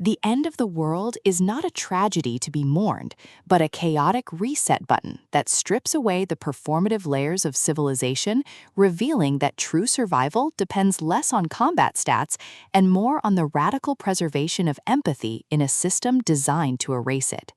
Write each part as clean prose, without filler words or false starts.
The end of the world is not a tragedy to be mourned, but a chaotic reset button that strips away the performative layers of civilization, revealing that true survival depends less on combat stats and more on the radical preservation of empathy in a system designed to erase it.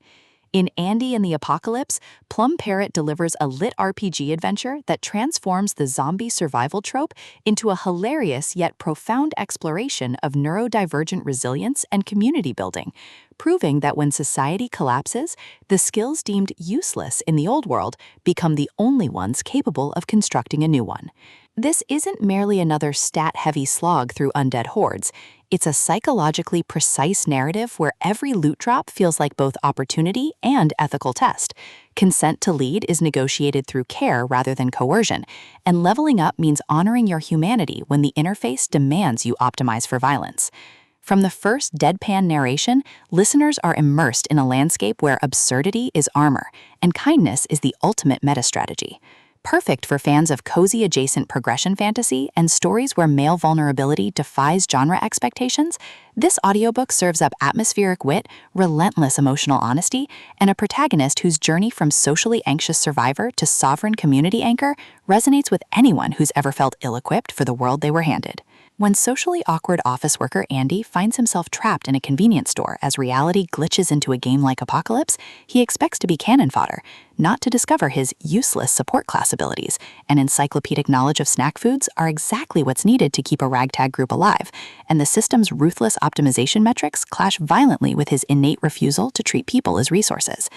In Andy and the Apocalypse, Plum Parrot delivers a LitRPG adventure that transforms the zombie survival trope into a hilarious yet profound exploration of neurodivergent resilience and community building, proving that when society collapses, the skills deemed useless in the old world become the only ones capable of constructing a new one. This isn't merely another stat-heavy slog through undead hordes. It's a psychologically precise narrative where every loot drop feels like both opportunity and ethical test. Consent to lead is negotiated through care rather than coercion, and leveling up means honoring your humanity when the interface demands you optimize for violence. From the first deadpan narration, listeners are immersed in a landscape where absurdity is armor, and kindness is the ultimate meta-strategy. Perfect for fans of cozy adjacent progression fantasy and stories where male vulnerability defies genre expectations, this audiobook serves up atmospheric wit, relentless emotional honesty, and a protagonist whose journey from socially anxious survivor to sovereign community anchor resonates with anyone who's ever felt ill-equipped for the world they were handed. When socially awkward office worker Andy finds himself trapped in a convenience store as reality glitches into a game-like apocalypse, he expects to be cannon fodder, not to discover his useless support class abilities, and encyclopedic knowledge of snack foods are exactly what's needed to keep a ragtag group alive, and the system's ruthless optimization metrics clash violently with his innate refusal to treat people as resources.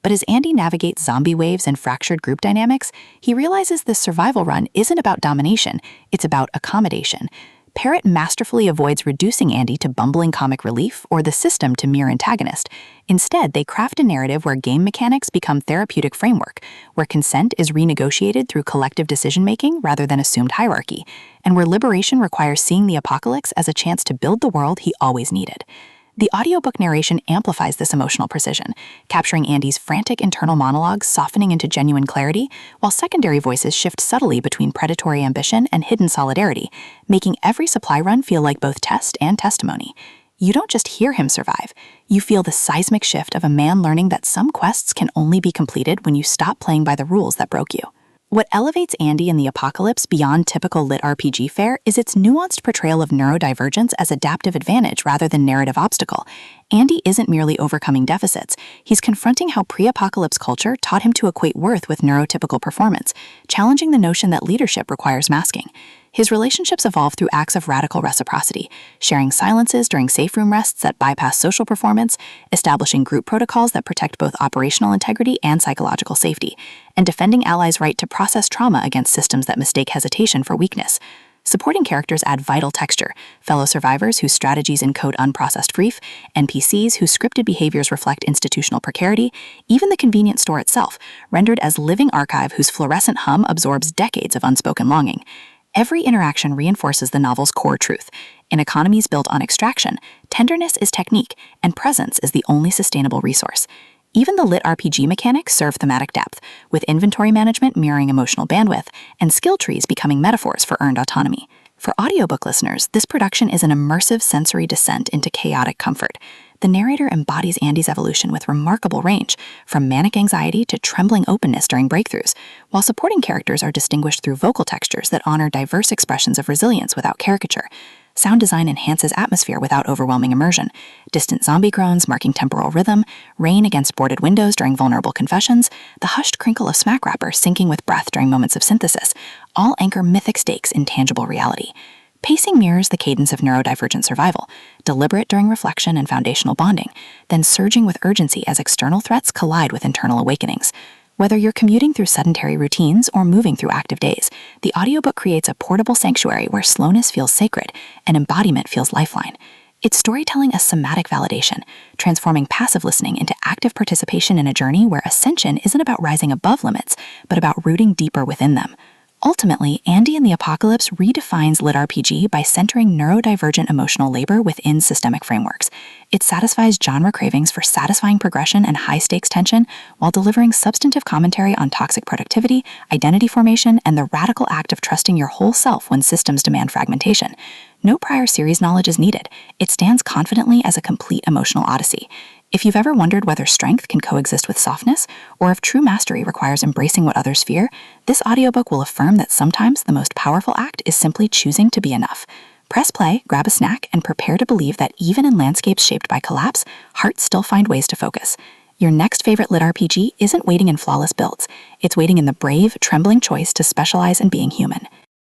But as Andy navigates zombie waves and fractured group dynamics, he realizes this survival run isn't about domination, it's about accommodation. Parrot masterfully avoids reducing Andy to bumbling comic relief or the system to mere antagonist. Instead, they craft a narrative where game mechanics become therapeutic framework, where consent is renegotiated through collective decision-making rather than assumed hierarchy, and where liberation requires seeing the apocalypse as a chance to build the world he always needed. The audiobook narration amplifies this emotional precision, capturing Andy's frantic internal monologues softening into genuine clarity, while secondary voices shift subtly between predatory ambition and hidden solidarity, making every supply run feel like both test and testimony. You don't just hear him survive, you feel the seismic shift of a man learning that some quests can only be completed when you stop playing by the rules that broke you. What elevates Andy and the Apocalypse beyond typical LitRPG fare is its nuanced portrayal of neurodivergence as adaptive advantage rather than narrative obstacle. Andy isn't merely overcoming deficits, he's confronting how pre-apocalypse culture taught him to equate worth with neurotypical performance, challenging the notion that leadership requires masking. His relationships evolve through acts of radical reciprocity, sharing silences during safe room rests that bypass social performance, establishing group protocols that protect both operational integrity and psychological safety, and defending allies' right to process trauma against systems that mistake hesitation for weakness. Supporting characters add vital texture, fellow survivors whose strategies encode unprocessed grief, NPCs whose scripted behaviors reflect institutional precarity, even the convenience store itself, rendered as living archive whose fluorescent hum absorbs decades of unspoken longing. Every interaction reinforces the novel's core truth. In economies built on extraction, tenderness is technique, and presence is the only sustainable resource. Even the LitRPG mechanics serve thematic depth, with inventory management mirroring emotional bandwidth, and skill trees becoming metaphors for earned autonomy. For audiobook listeners, this production is an immersive sensory descent into chaotic comfort. The narrator embodies Andy's evolution with remarkable range, from manic anxiety to trembling openness during breakthroughs, while supporting characters are distinguished through vocal textures that honor diverse expressions of resilience without caricature. Sound design enhances atmosphere without overwhelming immersion. Distant zombie groans marking temporal rhythm, rain against boarded windows during vulnerable confessions, the hushed crinkle of smack wrapper syncing with breath during moments of synthesis, all anchor mythic stakes in tangible reality. Pacing mirrors the cadence of neurodivergent survival, deliberate during reflection and foundational bonding, then surging with urgency as external threats collide with internal awakenings. Whether you're commuting through sedentary routines or moving through active days, the audiobook creates a portable sanctuary where slowness feels sacred and embodiment feels lifeline. It's storytelling a somatic validation, transforming passive listening into active participation in a journey where ascension isn't about rising above limits, but about rooting deeper within them. Ultimately, Andy in the Apocalypse redefines LitRPG by centering neurodivergent emotional labor within systemic frameworks. It satisfies genre cravings for satisfying progression and high-stakes tension while delivering substantive commentary on toxic productivity, identity formation, and the radical act of trusting your whole self when systems demand fragmentation. No prior series knowledge is needed. It stands confidently as a complete emotional odyssey. If you've ever wondered whether strength can coexist with softness, or if true mastery requires embracing what others fear, this audiobook will affirm that sometimes the most powerful act is simply choosing to be enough. Press play, grab a snack, and prepare to believe that even in landscapes shaped by collapse, hearts still find ways to focus. Your next favorite lit RPG isn't waiting in flawless builds. It's waiting in the brave, trembling choice to specialize in being human.